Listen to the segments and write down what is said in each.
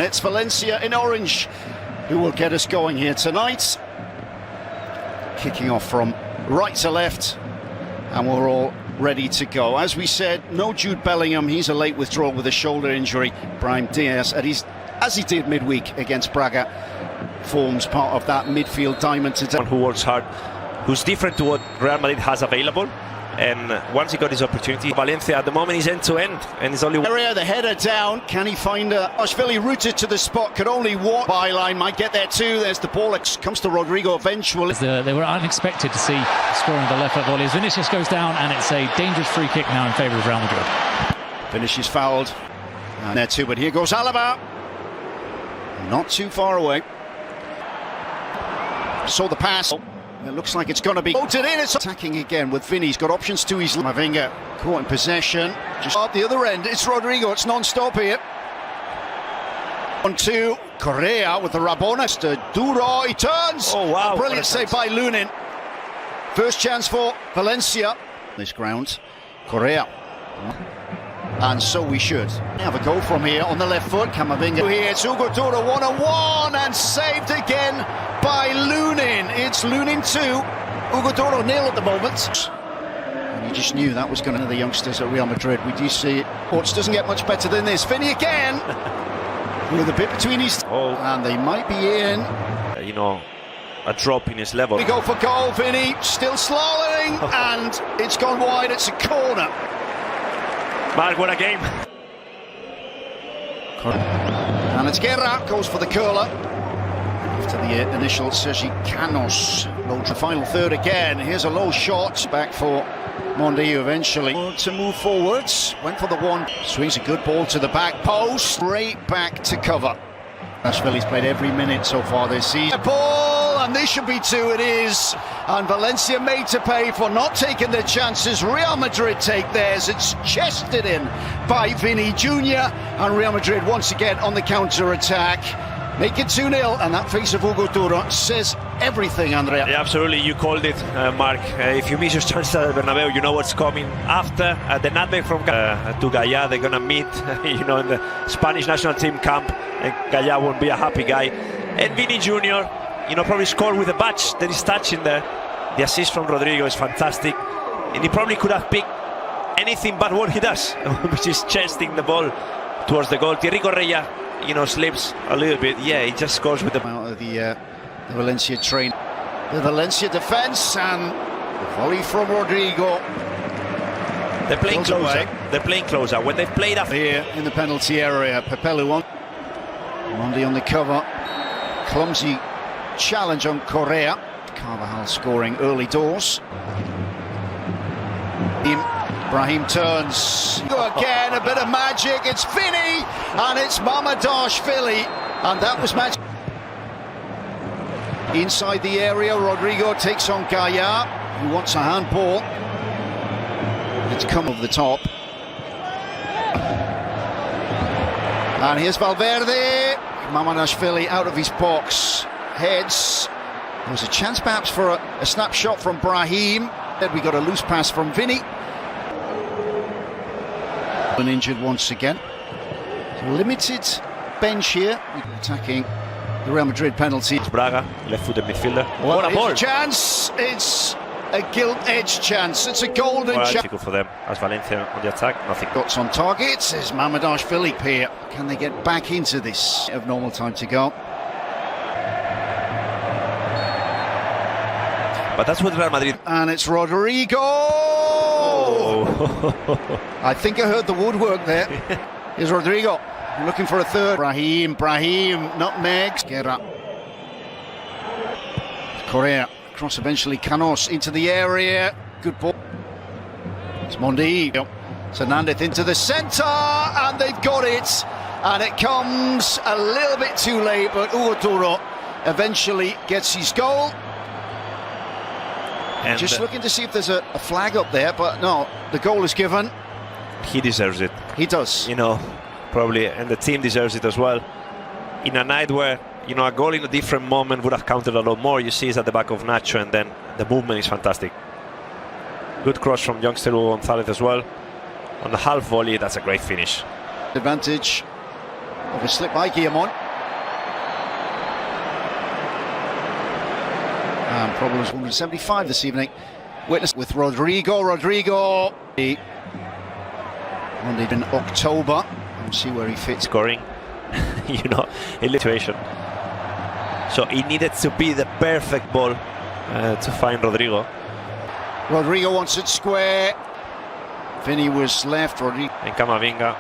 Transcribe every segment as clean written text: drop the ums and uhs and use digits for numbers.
It's Valencia in orange who will get us going here tonight. Kicking off from right to left, and we're all ready to go. As we said, no Jude Bellingham. He's a late withdrawal with a shoulder injury. Brahim Diaz, as he did midweek against Braga, forms part of that midfield diamond today. Who works hard, who's different to what Real Madrid has available. And once he got his opportunity, Valencia at the moment is end-to-end, and it's only area. The header down. Can he find a Ashvili rooted to the spot? Could only walk. Byline might get there too. There's the ball. It comes to Rodrigo eventually. They were unexpected to see scoring the left foot volley. As Vinicius goes down, and it's a dangerous free kick now in favour of Real Madrid. Vinicius fouled. And there too, but here goes Alaba. Not too far away. Saw the pass. It looks like it's going to be voted in. It's attacking again with Vinny. He's got options to his Mavinga caught in possession. Just at the other end, it's Rodrigo. It's non-stop here. 1-2. Correa with the Rabona. Duro. He turns. Oh wow! Brilliant save by Lunin. First chance for Valencia. This ground. Correa. And so we should have a goal from here on the left foot. Camavinga here. It's Hugo Duro 1-on-1 and saved again by Lunin. It's Lunin 2. Hugo Duro nil at the moment. And you just knew that was going to be the youngsters at Real Madrid. We do see it. Ports doesn't get much better than this. Vinny again with a bit between his. Oh. And they might be in. You know, a drop in his level. We go for goal. Vinny still slaloming, and it's gone wide. It's a corner. Mark, what a game. And it's Guerra, goes for the curler. After the initial Sergi Canos. Low to final third again. Here's a low shot. Back for Mondiu eventually. To move forwards. Went for the one. Swings a good ball to the back post. Straight back to cover. Ashvili's played every minute so far this season. A ball, and this should be two. It is. And Valencia made to pay for not taking their chances. Real Madrid take theirs. It's chested in by Vinny Jr. And Real Madrid once again on the counter-attack. Make it 2-0, and that face of Hugo Duro says everything, Andrea. Yeah, absolutely, you called it, Mark. If you miss your chance at Bernabeu, you know what's coming after. The nutmeg from to Gaya, they're going to meet, in the Spanish national team camp, and Gaya won't be a happy guy. And Vinny Jr., probably scored with a batch that is touching there. The assist from Rodrigo is fantastic, and he probably could have picked anything but what he does, which is chesting the ball towards the goal. Thierry Correa, slips a little bit. Yeah, he just scores with the out of the Valencia train. The Valencia defence, and the volley from Rodrigo. They're playing closer. They're playing closer. When they've played up here in the penalty area, Pepelu on. Mondi on the cover. Clumsy challenge on Correa. Carvajal scoring early doors. Brahim turns. Again, a bit of magic. It's Vinny, and it's Ashvili, and that was magic. Inside the area, Rodrigo takes on Gaya, who wants a handball. It's come over the top. And here's Valverde. Ashvili out of his box. Heads. There was a chance perhaps for a snapshot from Brahim. Then we got a loose pass from Vinny. Injured once again. Limited bench here, attacking the Real Madrid penalty. It's Braga, left-footed midfielder. What a ball! Chance! It's a gilt-edged chance. It's a golden chance. Difficult for them as Valencia on the attack. Nothing. Shots on target. Says Ashvili here. Can they get back into this? Of normal time to go. But that's what Real Madrid. And it's Rodrigo. I think I heard the woodwork there. Here's Rodrigo looking for a third. Brahim, nutmegs. Guerra. Correa, cross eventually. Canos into the area. Good ball. It's Mondi. It's Hernandez into the centre, and they've got it. And it comes a little bit too late, but Hugo Duro eventually gets his goal. And just looking to see if there's a flag up there, but no, the goal is given. He deserves it. He does. Probably, and the team deserves it as well. In a night where, a goal in a different moment would have counted a lot more. You see it's at the back of Nacho, and then the movement is fantastic. Good cross from youngster Hugo Gonzalez as well. On the half volley, that's a great finish. Advantage Overslipped by Guillamon. And problems 175 this evening. Witness with Rodrigo. Monday in October. We'll see where he fits. Scoring, in the situation. So it needed to be the perfect ball to find Rodrigo. Rodrigo wants it square. Vinny was left. Rodrigo. And Camavinga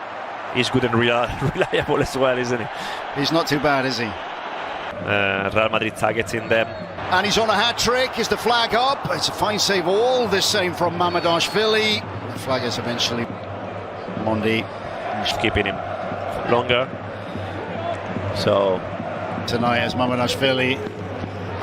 is good and reliable as well, isn't he? He's not too bad, is he? Real Madrid targeting them. And he's on a hat-trick. Is the flag up? It's a fine save. All the same from Mamardashvili. The flag is eventually Monday. Keeping him longer. So tonight as Mamardashvili.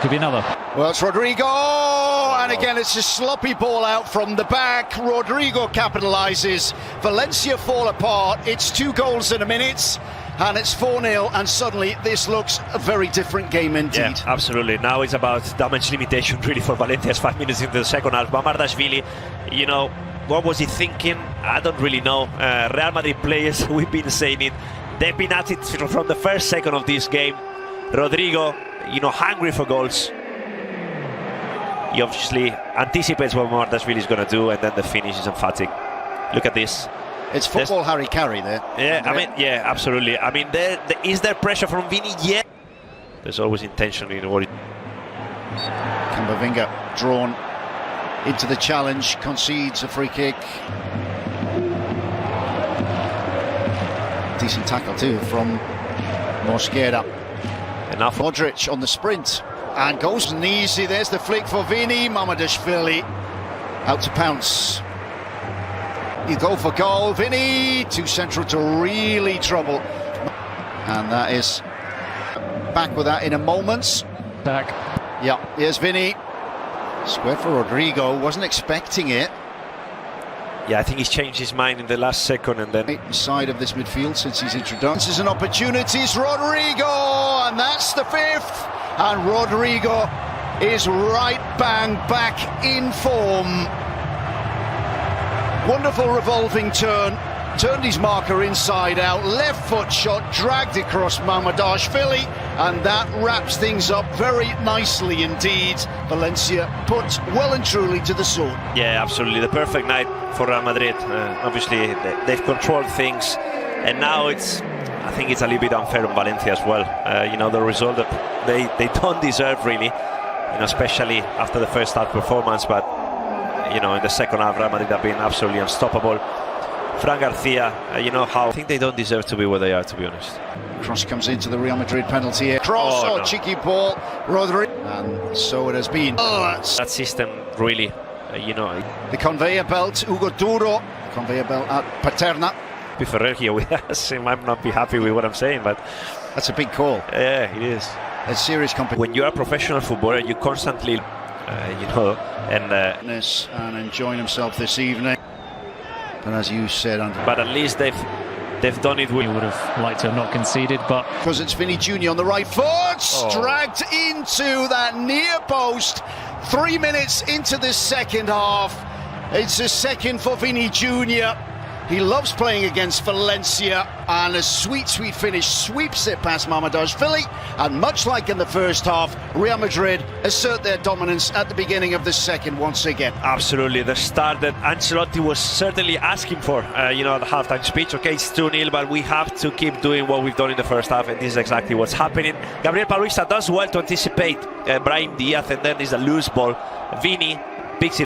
Could be another. Well, it's Rodrigo, and again it's a sloppy ball out from the back. Rodrigo capitalises. Valencia fall apart. It's 2 goals in a minute, and it's 4-0, and suddenly this looks a very different game indeed. Yeah, absolutely. Now it's about damage limitation really for Valencia. 5 minutes into the second half. Mamardashvili, what was he thinking? I don't really know. Real Madrid players, we've been saying it, they've been at it from the first second of this game. Rodrigo, hungry for goals. He obviously anticipates what Mamardashvili is going to do, and then the finish is emphatic. Look at this. It's football Harry Carey there. Yeah, absolutely. I mean, is there pressure from Vini? Yeah. There's always intention in what Camavinga drawn into the challenge, concedes a free kick. Decent tackle too from Mosquera. Enough. Modric on the sprint and goes easy. There's the flick for Vini. Mamardashvili out to pounce. You go for goal. Vini too central to really trouble. And that is back with that in a moment. Back. Yeah, here's Vini. Square for Rodrigo. Wasn't expecting it. Yeah, I think he's changed his mind in the last second, and then side of this midfield since his introduction. This is an opportunity. Rodrigo, and that's the 5th. And Rodrigo is right bang back in form. Wonderful revolving turn. Turned his marker inside out. Left foot shot dragged across Mamardashvili, and that wraps things up very nicely indeed. Valencia put well and truly to the sword. Yeah, absolutely. The perfect night for Real Madrid. Obviously, they've controlled things, and now I think it's a little bit unfair on Valencia as well. The result that they don't deserve really, especially after the first half performance. But in the second half, Real Madrid have been absolutely unstoppable. Fran Garcia, how I think they don't deserve to be where they are, to be honest. Cross comes into the Real Madrid penalty here. Cross, no. cheeky ball, Rodrigo, and so it has been. That system really, The conveyor belt, Hugo Duro, conveyor belt at Paterna. Ferrer here with us, he might not be happy with what I'm saying, but that's a big call. Yeah, it is. It's serious competition. When you're a professional footballer, you constantly, and enjoying himself this evening. And as you said, Andrew, but at least they've done it. We would have liked to have not conceded, but because it's Vinny Jr. on the right foot, dragged into that near post. 3 minutes into the second half, it's a second for Vinny Jr. He loves playing against Valencia, and a sweet finish sweeps it past Mamardashvili. And much like in the first half, Real Madrid assert their dominance at the beginning of the second once again. Absolutely, the start that Ancelotti was certainly asking for, at the halftime speech. Okay, it's 2-0, but we have to keep doing what we've done in the first half, and this is exactly what's happening. Gabriel Paulista does well to anticipate Brahim Diaz, and then there's a loose ball. Vini picks it